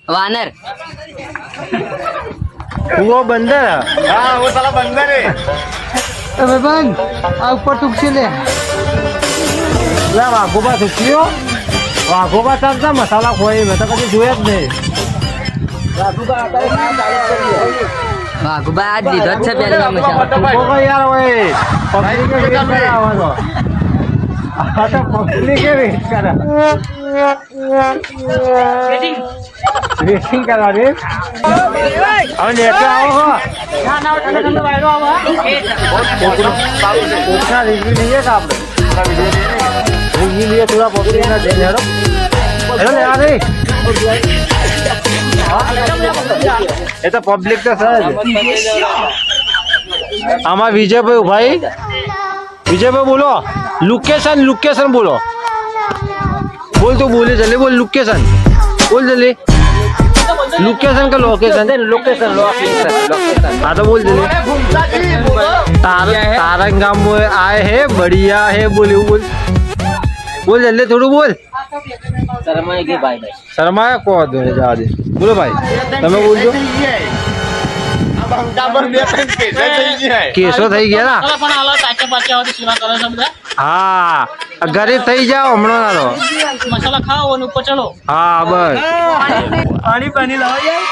वानर वो बंदर है। हाँ वो साला बंदर है। अबे बंद आ ऊपर तुक्सी ले ला वाघोबा तुक्सीओ वाघोबा चालता मसाला खोई मैं तो कभी જોયા જ નહીં वाघोबा आज दीधो છે પહેલી વાર મસાલો ऊको यार ओए पब्लिक के वेट कर आवानो आ तो पब्लिक के वेट कर रेसिंग करा रे अब नेट आओ हो ना ना ठंडा वायरो आवा उतना रिव्यू नहीं है आप रिव्यू लिए थोड़ा पब्लिक ना दे यार हेलो यार रे ये तो पब्लिक तो सर आमा विजय भाई बोलो लोकेशन लोकेशन बोलो बोल तो बोले जल्दी बोल लोकेशन बोल जल्दी लोकेशन का लोकेशन लोकेशन हाँ तो बोल जल्दी तारंग गांव में आए हैं बढ़िया है बोले बोल जल्दी थोड़ा बोल शर्मा को जा दे बोलो भाई તમે બોલજો કેસો થઈ ગયા ના હા ઘરે થઈ જાઓ હમણાં ના લો મસાલા ખાઓ અને ઉપર ચલો હા બસ પાણી લાવો યાર